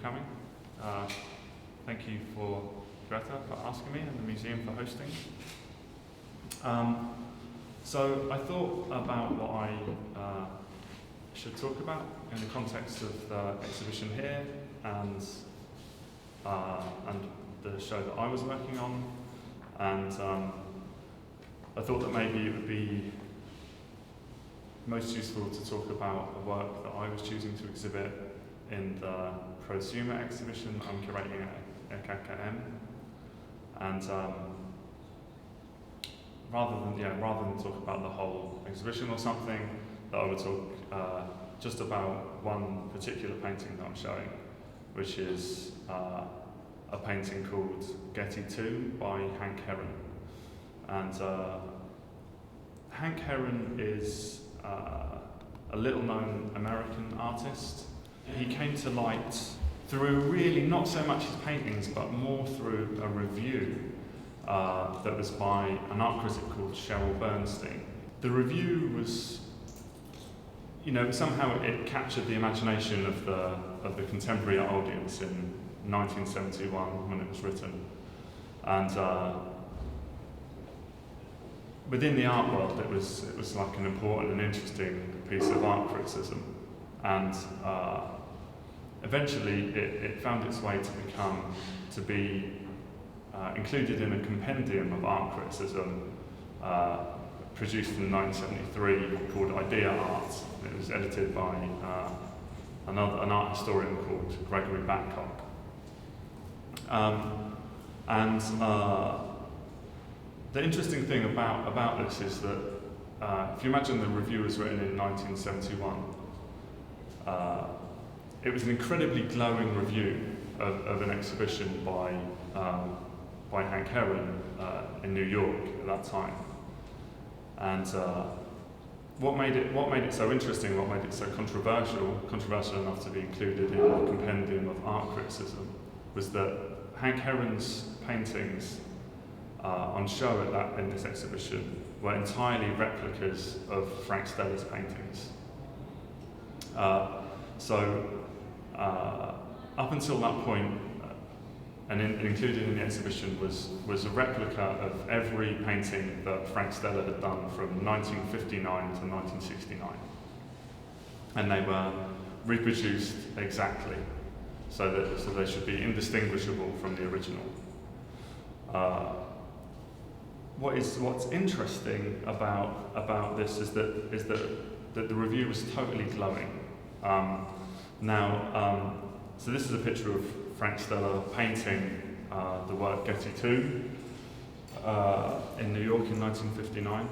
for coming. Thank you for Greta for asking me and the museum for hosting. So I thought about what I should talk about in the context of the exhibition here and the show that I was working on, and I thought that maybe it would be most useful to talk about the work that I was choosing to exhibit in the Prosu exhibition I'm curating at KKM, and rather than talk about the whole exhibition or something, that I would talk just about one particular painting that I'm showing, which is a painting called Getty 2 by Hank Herron. And Hank Herron is a little-known American artist. He came to light through really not so much his paintings, but more through a review that was by an art critic called Cheryl Bernstein. The review was, somehow it captured the imagination of the contemporary art audience in 1971 when it was written, and within the art world it was like an important and interesting piece of art criticism, and eventually it found its way to be included in a compendium of art criticism produced in 1973 called Idea Art. It was edited by an art historian called Gregory Babcock. The interesting thing about this is that if you imagine the review was written in 1971, it was an incredibly glowing review of an exhibition by Hank Herron in New York at that time. And what made it so interesting, what made it so controversial enough to be included in a compendium of art criticism, was that Hank Herron's paintings on show in this exhibition were entirely replicas of Frank Stella's paintings. Up until that point, and included in the exhibition was a replica of every painting that Frank Stella had done from 1959 to 1969. And they were reproduced exactly, so they should be indistinguishable from the original. What's interesting about this is that the review was totally glowing. So this is a picture of Frank Stella painting the work Getty 2 in New York in 1959.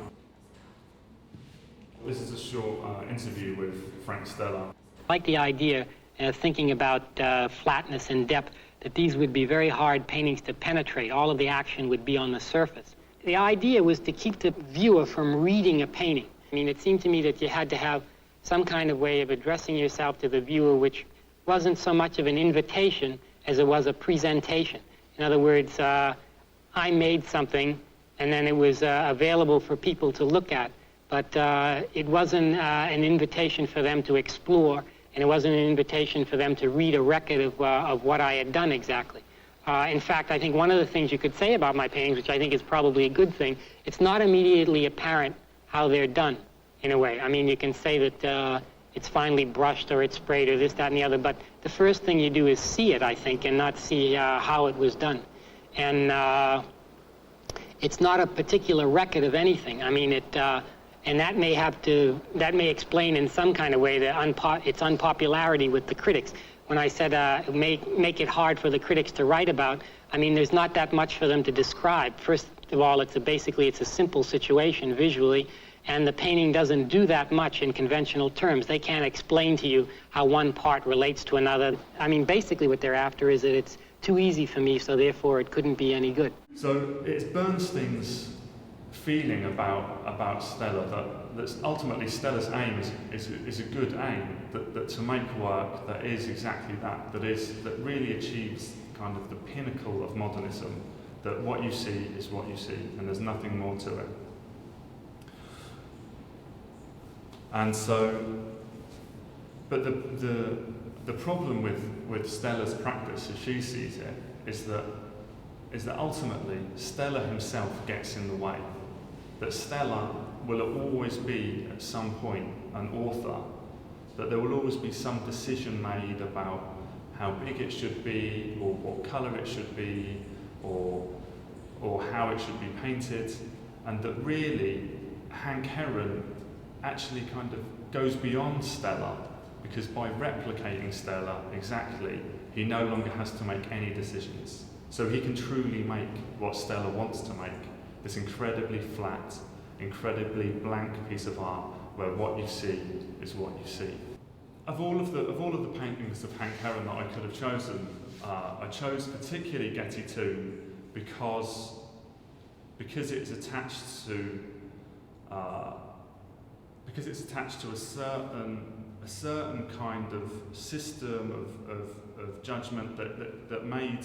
This is a short interview with Frank Stella. I like the idea, thinking about flatness and depth, that these would be very hard paintings to penetrate. All of the action would be on the surface. The idea was to keep the viewer from reading a painting. I mean, it seemed to me that you had to have some kind of way of addressing yourself to the viewer which wasn't so much of an invitation as it was a presentation. In other words, I made something and then it was available for people to look at, but it wasn't an invitation for them to explore, and it wasn't an invitation for them to read a record of what I had done exactly. In fact, I think one of the things you could say about my paintings, which I think is probably a good thing, it's not immediately apparent how they're done, in a way. I mean, you can say that it's finely brushed or it's sprayed or this, that, and the other, but the first thing you do is see it, I think, and not see how it was done. And it's not a particular record of anything. I mean, and that may explain in some kind of way its unpopularity with the critics. When I said make it hard for the critics to write about, I mean, there's not that much for them to describe. First of all, basically it's a simple situation visually, and the painting doesn't do that much in conventional terms. They can't explain to you how one part relates to another. I memean, basically what they're after is that it's too easy for me, so therefore it couldn't be any good. So it's Bernstein's feeling about Stella that ultimately Stella's aim is a good aim, that to make work that is exactly that really achieves kind of the pinnacle of modernism, that what you see is what you see and there's nothing more to it. And so, but the the problem with Stella's practice, as she sees it, is that ultimately Stella himself gets in the way. That Stella will always be, at some point, an author, that there will always be some decision made about how big it should be, or what colour it should be, or how it should be painted, and that really Hank Herron actually kind of goes beyond Stella, because by replicating Stella exactly, he no longer has to make any decisions. So he can truly make what Stella wants to make, this incredibly flat, incredibly blank piece of art where what you see is what you see. Of all of the paintings of Hank Herron that I could have chosen, I chose particularly Getty 2 because it's attached to a certain kind of system of judgment that made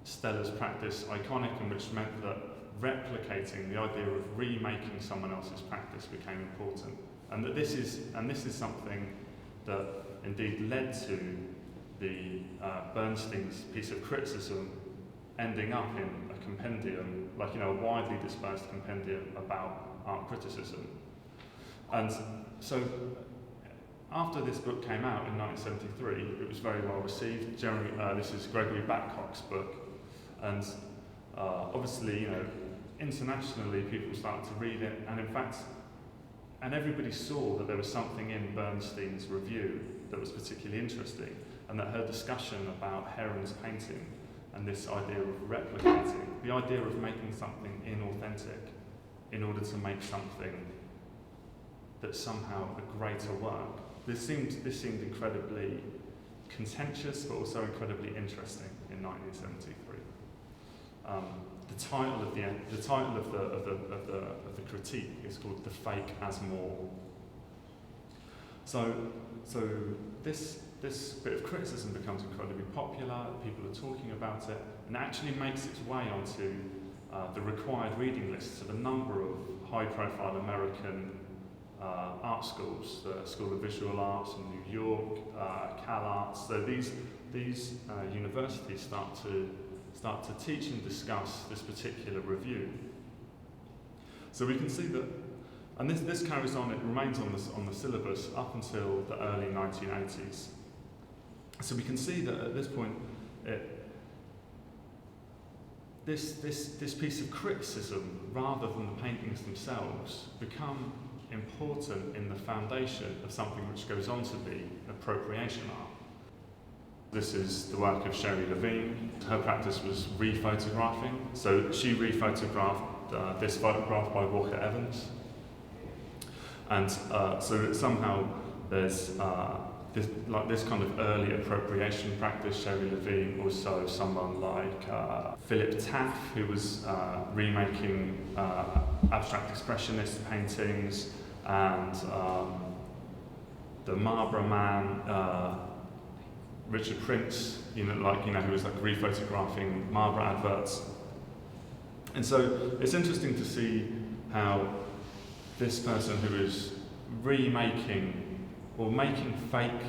Stella's practice iconic, and which meant that replicating, the idea of remaking someone else's practice, became important, and that this is something that indeed led to the Bernstein's piece of criticism ending up in a compendium, like, a widely dispersed compendium about art criticism. And so after this book came out in 1973, it was very well received. This is Gregory Batcock's book, and obviously, internationally people started to read it, and in fact, everybody saw that there was something in Bernstein's review that was particularly interesting, and that her discussion about Herron's painting and this idea of replicating, the idea of making something inauthentic in order to make something that's somehow a greater work. This seemed incredibly contentious, but also incredibly interesting in 1973. The title of the critique is called "The Fake as More." So this bit of criticism becomes incredibly popular. People are talking about it, and actually makes its way onto the required reading lists of a number of high-profile American art schools, the School of Visual Arts in New York, Cal Arts. So these universities start to teach and discuss this particular review. So we can see that, and this carries on. It remains on the syllabus up until the early 1980s. So we can see that at this point, this piece of criticism, rather than the paintings themselves, become important in the foundation of something which goes on to be appropriation art. This is the work of Sherry Levine. Her practice was rephotographing. So she rephotographed this photograph by Walker Evans. And so that somehow there's this kind of early appropriation practice. Sherry Levine, also someone like Philip Taff, who was remaking abstract expressionist paintings, and the Marlborough Man, Richard Prince, who was rephotographing Marlborough adverts. And so it's interesting to see how this person who is remaking or making fake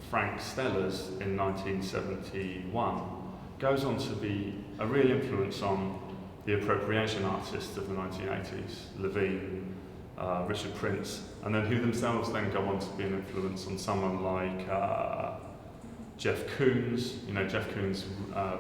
Frank Stellas in 1971 goes on to be a real influence on the appropriation artists of the 1980s, Levine, Richard Prince, and then who themselves then go on to be an influence on someone like Jeff Koons. Jeff Koons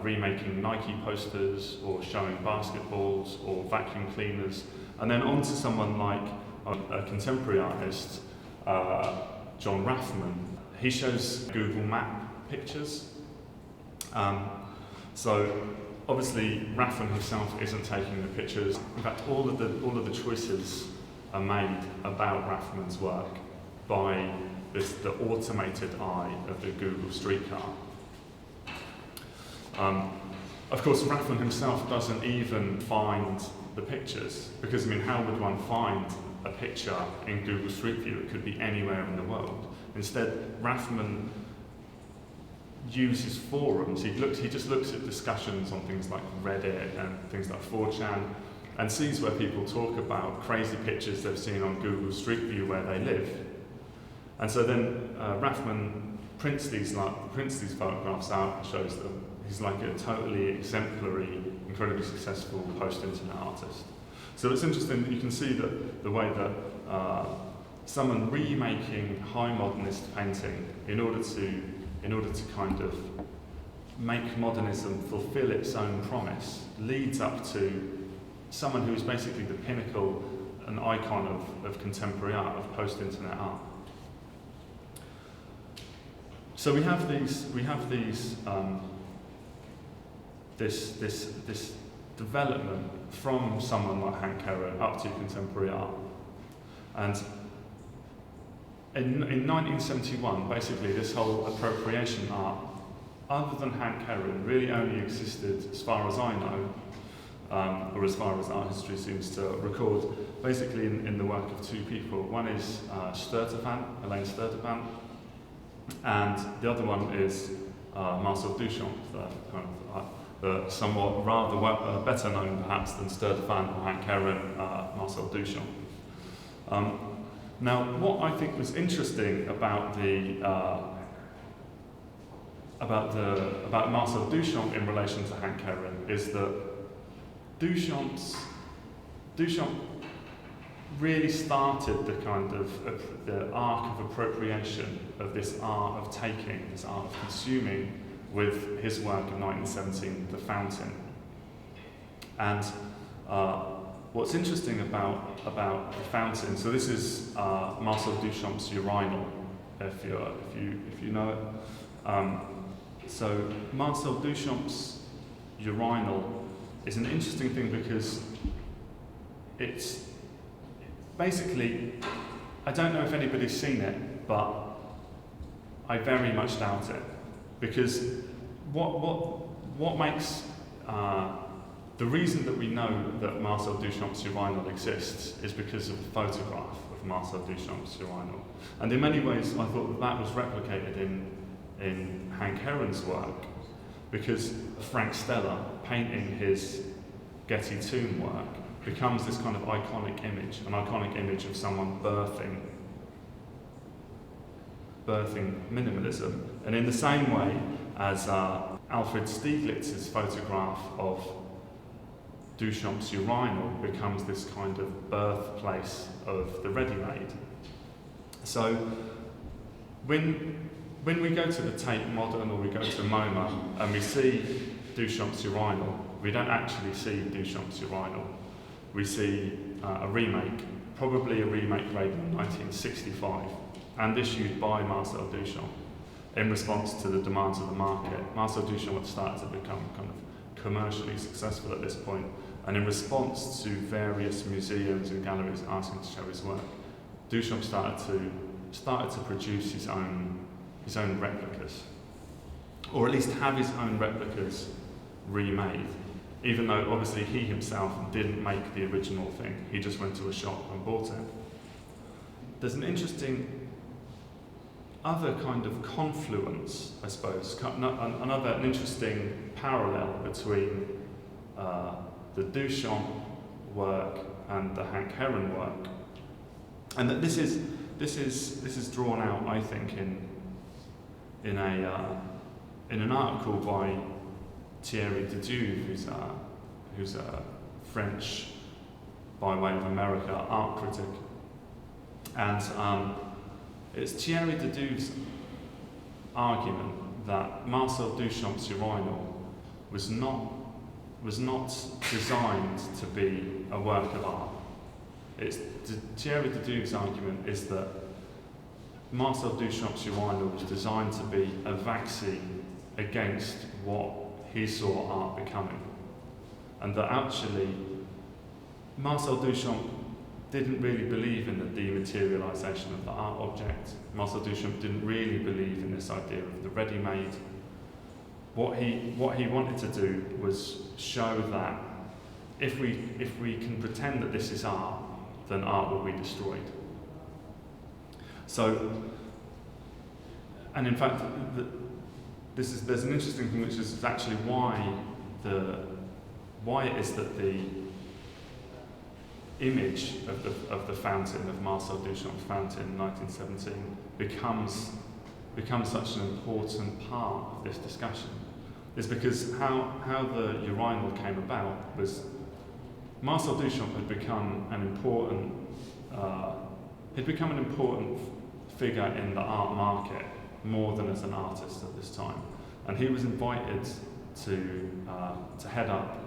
remaking Nike posters or showing basketballs or vacuum cleaners, and then on to someone like a contemporary artist, John Rathman. He shows Google Map pictures. So obviously Rathman himself isn't taking the pictures. In fact, all of the choices are made about Rathman's work by the automated eye of the Google streetcar. Of course, Rathman himself doesn't even find the pictures, because how would one find a picture in Google Street View? It could be anywhere in the world. Instead, Rathman uses forums. He just looks at discussions on things like Reddit and things like 4chan, and sees where people talk about crazy pictures they've seen on Google Street View where they live. And so then Rathman prints these photographs out and shows that he's like a totally exemplary, incredibly successful post-internet artist. So it's interesting that you can see that the way that someone remaking high modernist painting in order to kind of make modernism fulfill its own promise leads up to someone who is basically the pinnacle, an icon of contemporary art, of post-internet art. So we have these this development from someone like Hank Aaron up to contemporary art. And in 1971, basically this whole appropriation art, other than Hank Aaron, really only existed, as far as I know, or as far as art history seems to record, basically in the work of two people. One is Elaine Sturtevant, and the other one is Marcel Duchamp, the somewhat rather better known perhaps than Sturtevant or Hank Aaron, Marcel Duchamp. Now, what I think was interesting about Marcel Duchamp in relation to Hank Aaron is that Duchamp really started the kind of the arc of appropriation of this art of taking, this art of consuming, with his work of 1917, The Fountain. And what's interesting about The Fountain, so this is Marcel Duchamp's urinal, if you know it. So Marcel Duchamp's urinal is an interesting thing because it's basically, I don't know if anybody's seen it, but I very much doubt it, because what makes the reason that we know that Marcel Duchamp's urinal exists is because of the photograph of Marcel Duchamp's urinal, and in many ways I thought that was replicated in Hank Aaron's work, because Frank Stella painting his Getty tomb work becomes this kind of iconic image, an iconic image of someone birthing minimalism. And in the same way as Alfred Stieglitz's photograph of Duchamp's urinal becomes this kind of birthplace of the ready-made. So when we go to the Tate Modern or we go to MoMA and we see Duchamp's urinal, we don't actually see Duchamp's urinal. We see a remake, probably a remake made in 1965 and issued by Marcel Duchamp in response to the demands of the market. Marcel Duchamp had started to become kind of commercially successful at this point, and in response to various museums and galleries asking to show his work, Duchamp started to produce his own replicas, or at least have his own replicas remade, even though obviously he himself didn't make the original thing. He just went to a shop and bought it. There's an interesting other kind of confluence, I suppose, an interesting parallel between the Duchamp work and the Hank Aaron work, and that this is drawn out, I think, in an article by Thierry Deduve, who's a French, by way of America, art critic, and it's Thierry Deduve's argument that Marcel Duchamp's urinal was not designed to be a work of art. Thierry Deduve's argument is that Marcel Duchamp's urinal was designed to be a vaccine against what he saw art becoming, and that actually Marcel Duchamp didn't really believe in the dematerialization of the art object. Marcel Duchamp didn't really believe in this idea of the ready-made. What he wanted to do was show that if we can pretend that this is art, then art will be destroyed. So, and in fact, there's an interesting thing, which is actually why it is that the image of the fountain, of Marcel Duchamp's fountain in 1917, becomes becomes such an important part of this discussion is because how the urinal came about was Marcel Duchamp had become an important figure in the art market more than as an artist at this time, and he was invited to head up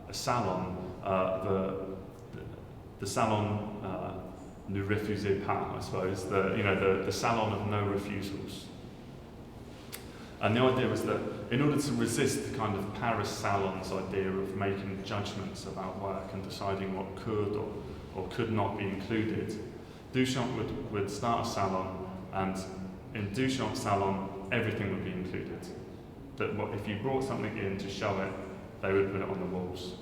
a salon, the Salon Ne Refusez Pas, I suppose, the salon of no refusals. And the idea was that in order to resist the kind of Paris salon's idea of making judgments about work and deciding what could or could not be included, Duchamp would start a salon, and in Duchamp's salon, everything would be included. That if you brought something in to show it, they would put it on the walls.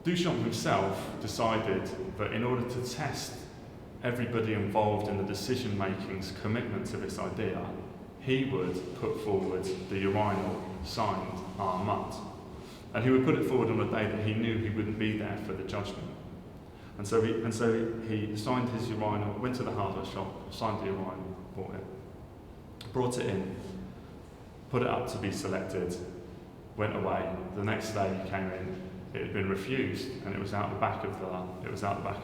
Duchamp himself decided that in order to test everybody involved in the decision-making's commitment to this idea, he would put forward the urinal signed Art Mutt. And he would put it forward on a day that he knew he wouldn't be there for the judgment. And so he signed his urinal, went to the hardware shop, signed the urinal, brought it in, put it up to be selected, went away. The next day he came in, it had been refused, and it was out the back of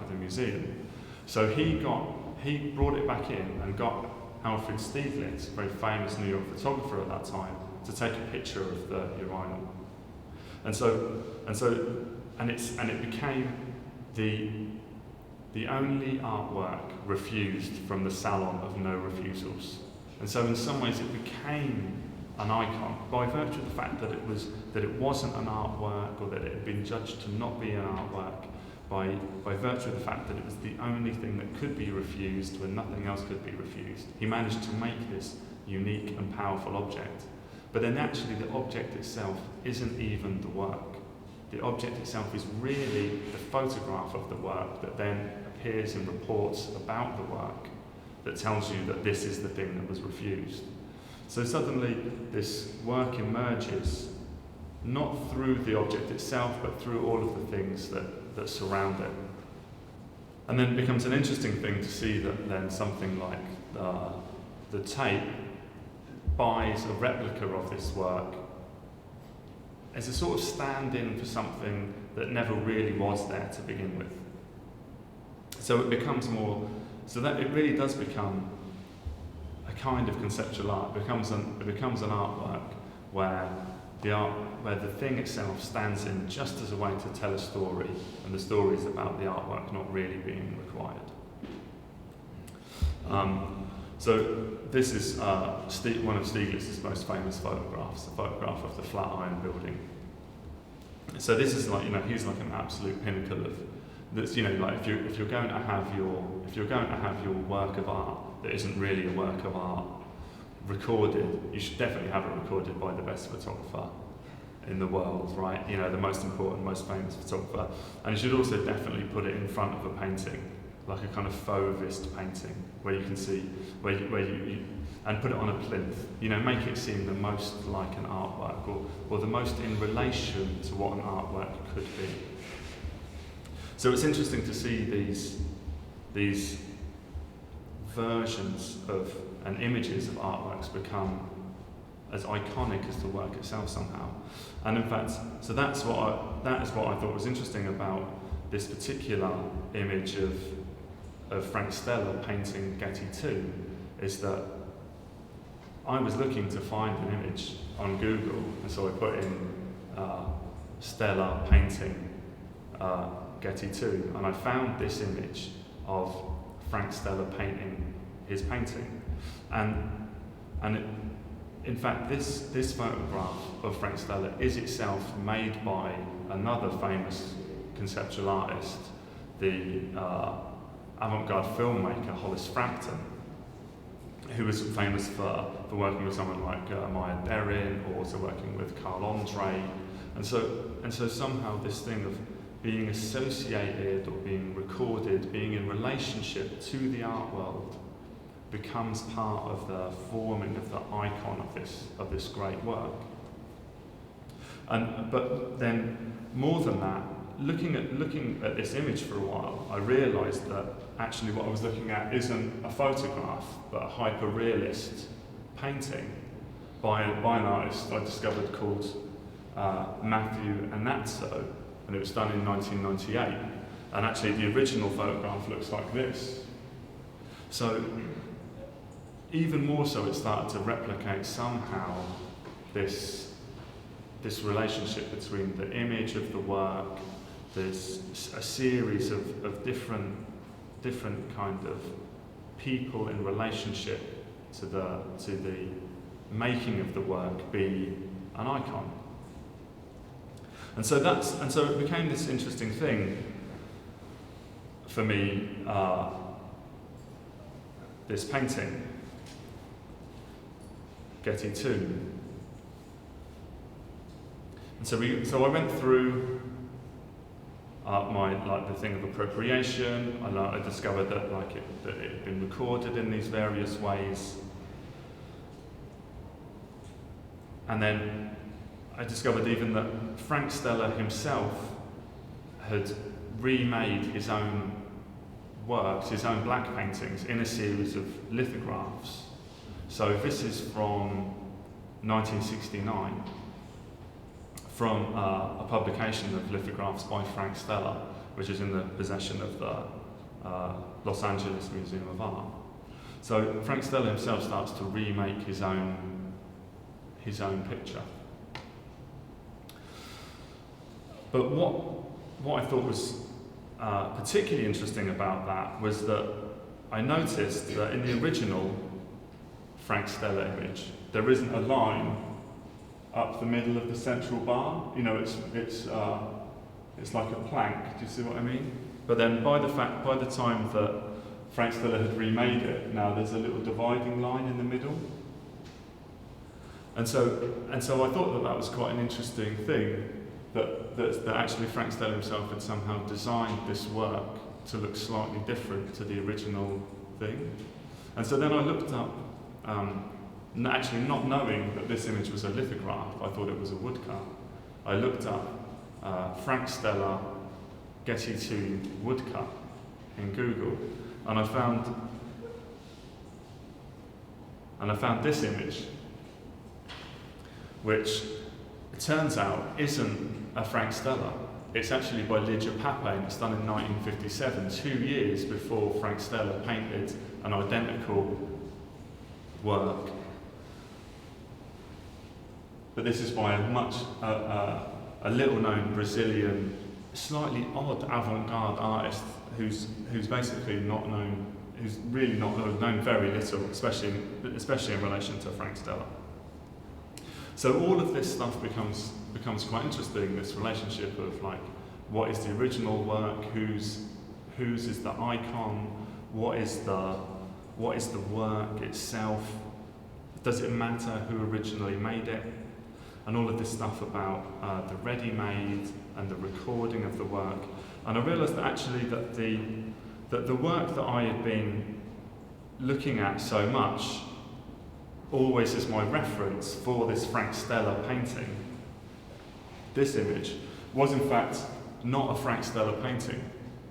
the museum. So he brought it back in and got Alfred Stieglitz, a very famous New York photographer at that time, to take a picture of the urinal. And it became the only artwork refused from the Salon of No Refusals. And so in some ways it became an icon by virtue of the fact that it wasn't an artwork, or that it had been judged to not be an artwork, by virtue of the fact that it was the only thing that could be refused when nothing else could be refused. He managed to make this unique and powerful object. But then actually the object itself isn't even the work. The object itself is really the photograph of the work that then appears in reports about the work that tells you that this is the thing that was refused. So suddenly this work emerges not through the object itself, but through all of the things that surround it. And then it becomes an interesting thing to see that then something like the Tate buys a replica of this work as a sort of stand-in for something that never really was there to begin with. So it becomes it really does become a kind of conceptual art. It becomes an artwork where the thing itself stands in just as a way to tell a story, and the story is about the artwork not really being required. So this is one of Stieglitz's most famous photographs, a photograph of the Flatiron Building. So this is he's like an absolute pinnacle of that's if you're going to have your work of art that isn't really a work of art recorded, you should definitely have it recorded by the best photographer in the world, right? The most important, most famous photographer. And you should also definitely put it in front of a painting, like a kind of Fauvist painting, where you can see, and put it on a plinth. Make it seem the most like an artwork, or the most in relation to what an artwork could be. So it's interesting to see these versions of and images of artworks become as iconic as the work itself somehow. And in fact, so that is what I thought was interesting about this particular image of Frank Stella painting Getty 2, is that I was looking to find an image on Google, and so I put in Stella painting Getty 2, and I found this image of Frank Stella painting his painting. In fact, this photograph of Frank Stella is itself made by another famous conceptual artist, the avant-garde filmmaker Hollis Frampton, who was famous for working with someone like Maya Deren, or also working with Carl Andre. And so somehow this thing of being associated or being recorded, being in relationship to the art world, becomes part of the forming of the icon of this great work. But then more than that, looking at this image for a while, I realised that actually what I was looking at isn't a photograph, but a hyper-realist painting by an artist I discovered called Matthew Anazzo, and it was done in 1998. And actually the original photograph looks like this. So even more so, it started to replicate somehow this relationship between the image of the work. There's a series of different kind of people in relationship to the making of the work be an icon. And so it became this interesting thing for me, this painting, Getty Tomb. And so I went through the thing of appropriation. I discovered that that it had been recorded in these various ways, and then I discovered even that Frank Stella himself had remade his own works, his own black paintings, in a series of lithographs. So this is from 1969, from a publication of lithographs by Frank Stella, which is in the possession of the Los Angeles Museum of Art. So Frank Stella himself starts to remake his own picture. But what I thought was particularly interesting about that was that I noticed that in the original Frank Stella image, there isn't a line up the middle of the central bar. You know, it's like a plank. Do you see what I mean? But then by the time that Frank Stella had remade it, now there's a little dividing line in the middle. And so I thought that was quite an interesting thing, that actually Frank Stella himself had somehow designed this work to look slightly different to the original thing. And so then I looked up, actually not knowing that this image was a lithograph, I thought it was a woodcut. I looked up Frank Stella Getty Tomb woodcut in Google, and I found this image, which it turns out isn't a Frank Stella. It's actually by Lydia Pape, and it's done in 1957, 2 years before Frank Stella painted an identical work. But this is by a little-known Brazilian, slightly odd avant-garde artist who's basically not known, who's really not known very little, especially in relation to Frank Stella. So all of this stuff becomes quite interesting. This relationship of like, what is the original work? Whose is the icon? What is the work itself? Does it matter who originally made it? And all of this stuff about the ready-made and the recording of the work. And I realised that actually that the work that I had been looking at so much, always as my reference for this Frank Stella painting, this image, was in fact not a Frank Stella painting.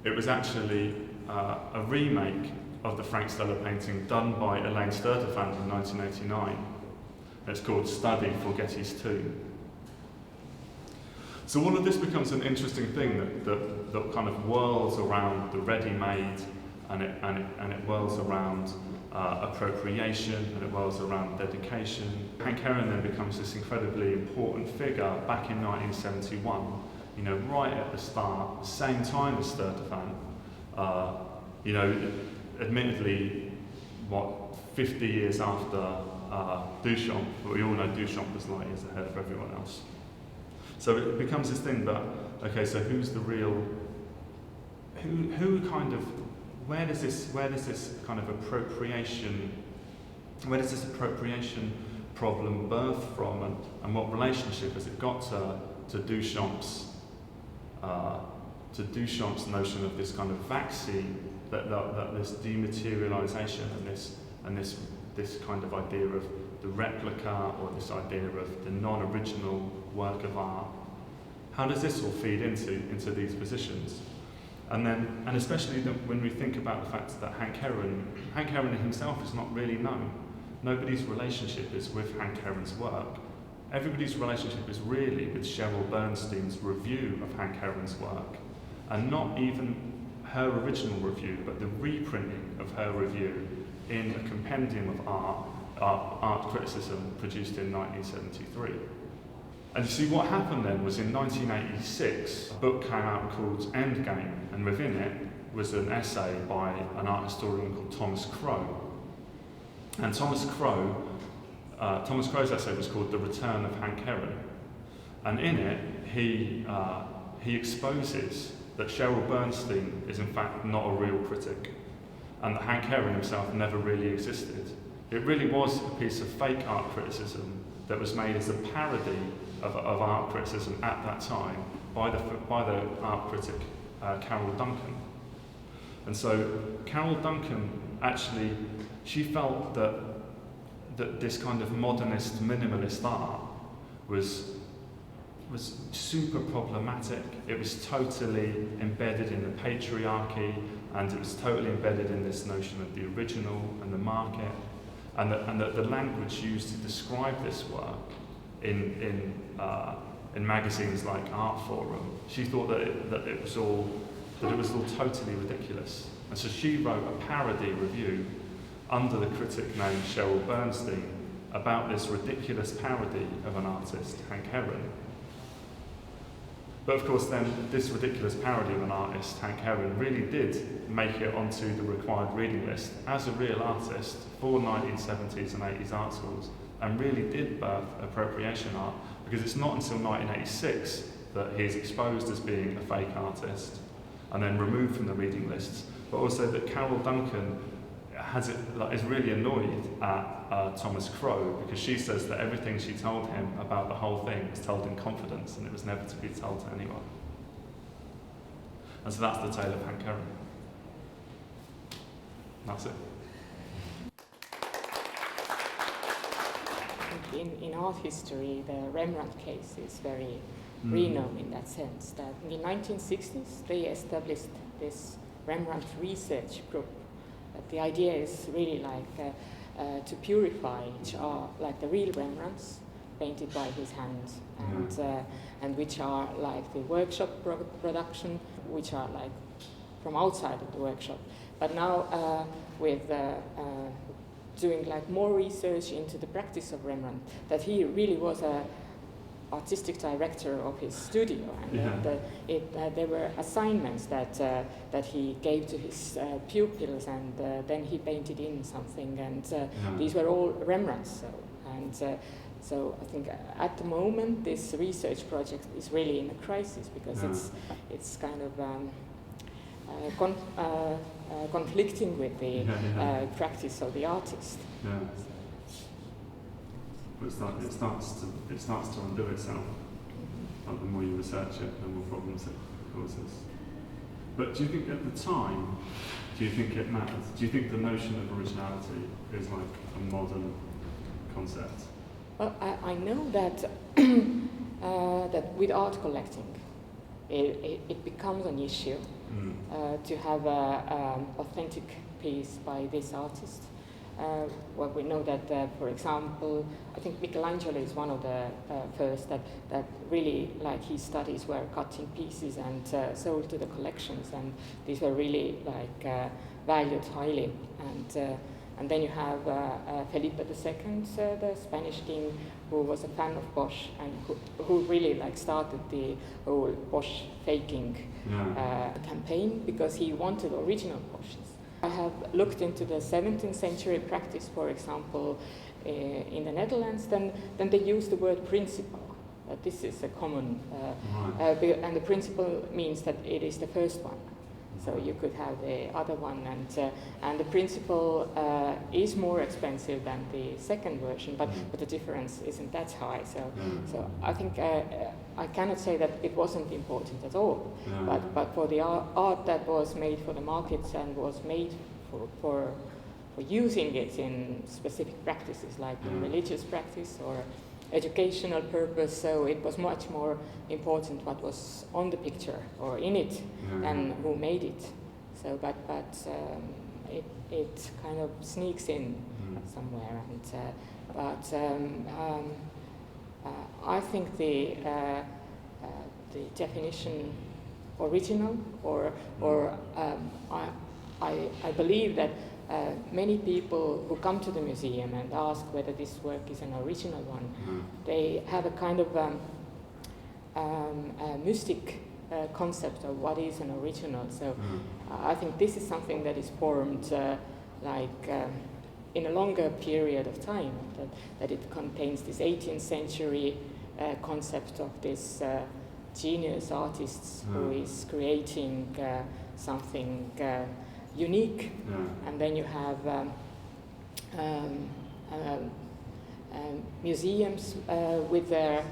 It was actually a remake of the Frank Stella painting done by Elaine Sturtevant in 1989. It's called Study for Getty's Tomb. So all of this becomes an interesting thing that kind of whirls around the ready-made, and it whirls around appropriation, and it whirls around dedication. Hank Aaron then becomes this incredibly important figure back in 1971, you know, right at the start, same time as Sturtevant, you know, admittedly, 50 years after Duchamp, but we all know Duchamp was light years ahead of everyone else. So it becomes this thing that, okay, so who's the real, who kind of, where does this kind of appropriation, where does this appropriation problem birth from, and what relationship has it got to Duchamp's notion of this kind of vaccine, that this dematerialization and this kind of idea of the replica, or this idea of the non-original work of art? how does this all feed into these positions? And especially when we think about the fact that Hank Aaron himself is not really known. Nobody's relationship is with Hank Aaron's work. Everybody's relationship is really with Cheryl Bernstein's review of Hank Aaron's work, and not even her original review, but the reprinting of her review in a compendium of art criticism produced in 1973. And you see, what happened then was in 1986, a book came out called Endgame, and within it was an essay by an art historian called Thomas Crow. And Thomas Crow's essay was called The Return of Hank Aaron. And in it, he exposes that Cheryl Bernstein is in fact not a real critic, and that Hank Aaron himself never really existed. It really was a piece of fake art criticism that was made as a parody of art criticism at that time by the art critic Carol Duncan. And so Carol Duncan actually, she felt that this kind of modernist, minimalist art was super problematic. It was totally embedded in the patriarchy, and it was totally embedded in this notion of the original and the market, and that the language used to describe this work in magazines like Art Forum, she thought that it was all totally ridiculous. And so she wrote a parody review under the critic named Cheryl Bernstein about this ridiculous parody of an artist, Hank Aaron. But of course then, this ridiculous parody of an artist, Hank Aaron, really did make it onto the required reading list as a real artist for 1970s and 80s art schools, and really did birth appropriation art, because it's not until 1986 that he's exposed as being a fake artist and then removed from the reading lists, but also that Carol Duncan is really annoyed at Thomas Crow, because she says that everything she told him about the whole thing was told in confidence and it was never to be told to anyone. And so that's the tale of Hank Aaron. That's it. In art history, the Rembrandt case is very renowned in that sense, that in the 1960s they established this Rembrandt research group. The idea is really like to purify which are like the real Rembrandts painted by his hands, and which are like the workshop production, which are like from outside of the workshop. But now with doing like more research into the practice of Rembrandt, that he really was a artistic director of his studio, and there were assignments that he gave to his pupils, and then he painted in something, and these were all Rembrandts. So I think at the moment this research project is really in a crisis, because it's kind of conflicting with the practice of the artist. Yeah. But it starts to undo itself. Like the more you research it, the more problems it causes. But do you think at the time, do you think it matters? Do you think the notion of originality is like a modern concept? Well, I know that that with art collecting, it becomes an issue to have an authentic piece by this artist. Well, we know that, for example, I think Michelangelo is one of the first that really, like, his studies were cut in pieces and sold to the collections, and these were really like valued highly. And then you have Felipe II, the Spanish king, who was a fan of Bosch, and who really like started the whole Bosch faking campaign, because he wanted original Bosches. I have looked into the 17th century practice, for example, in the Netherlands. Then they use the word principle. This is a common, and the principle means that it is the first one. So you could have the other one, and the principle is more expensive than the second version, but the difference isn't that high. So I think I cannot say that it wasn't important at all, but for the art that was made for the markets and was made for using it in specific practices, like in religious practice educational purpose, so it was much more important what was on the picture or in it than who made it. So, but it kind of sneaks in somewhere, and I think the definition original, I believe that many people who come to the museum and ask whether this work is an original one, they have a kind of a mystic concept of what is an original. So I think this is something that is formed in a longer period of time, that it contains this 18th century concept of this genius artist who is creating something unique, and then you have museums with their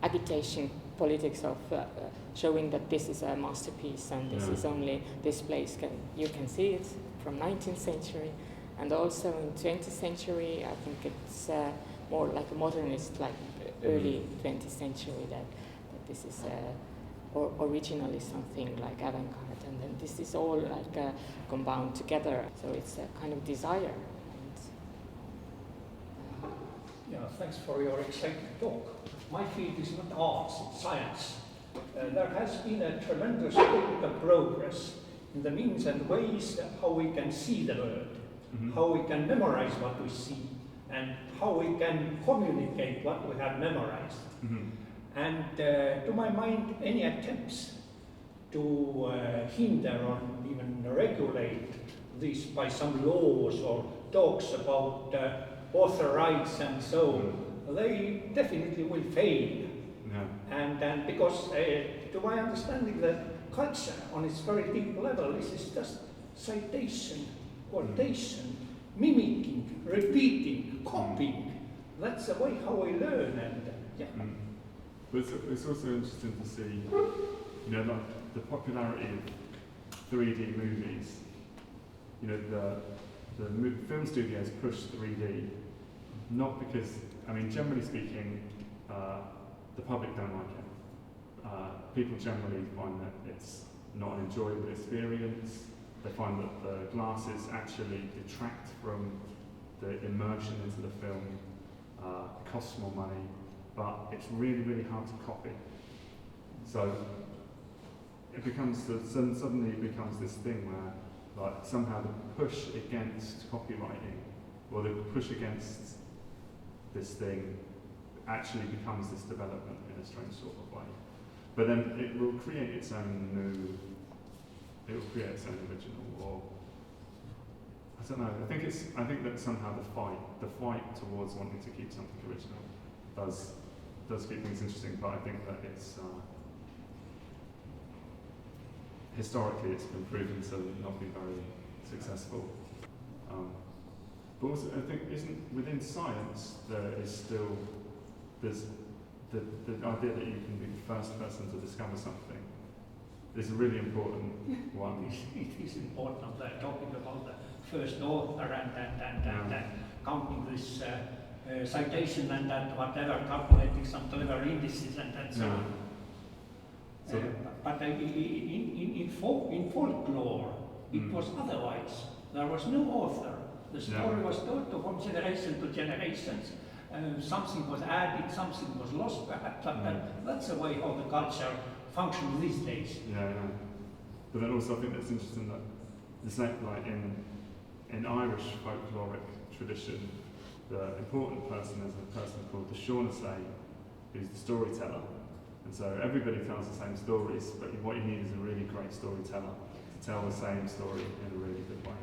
agitation politics of showing that this is a masterpiece and this is only this place you can see it from 19th century, and also in 20th century I think it's more like a modernist, like early 20th century, that this is original is something like avant-garde, and then this is all like combined together, so it's a kind of desire. Yeah, thanks for your exciting talk. My field is not arts, it's science. There has been a tremendous technical progress in the means and ways how we can see the world, how we can memorize what we see, and how we can communicate what we have memorized. And to my mind, any attempts to hinder or even regulate this by some laws or talks about author rights and so on, they definitely will fail. And because to my understanding, the culture on its very deep level, this is just citation, quotation, mimicking, repeating, copying. That's the way how we learn, and But it's also interesting to see, like the popularity of 3D movies. The film studios push 3D, not because, generally speaking, the public don't like it. People generally find that it's not an enjoyable experience. They find that the glasses actually detract from the immersion into the film, costs more money, but it's really, really hard to copy. So it becomes, suddenly it becomes this thing where somehow the push against copywriting, or the push against this thing, actually becomes this development in a strange sort of way. But then it will create its own original, or I don't know. I think that somehow the fight towards wanting to keep something original does keep things interesting. But I think that it's historically it's been proven to not be very successful. But also, I think within science there's the idea that you can be the first person to discover something is a really important one. It is important that talking about the first author and counting this citation and that whatever, calculating some clever indices and so on. But in folklore, it was otherwise. There was no author. The story was told from generation to generations. Something was added, something was lost perhaps, but that's the way how the culture functions these days. Yeah. But then also I think that's interesting that the same, like in Irish folkloric tradition, the important person is a person called the Shaughnessy, who's the storyteller. And so everybody tells the same stories, but what you need is a really great storyteller to tell the same story in a really good way.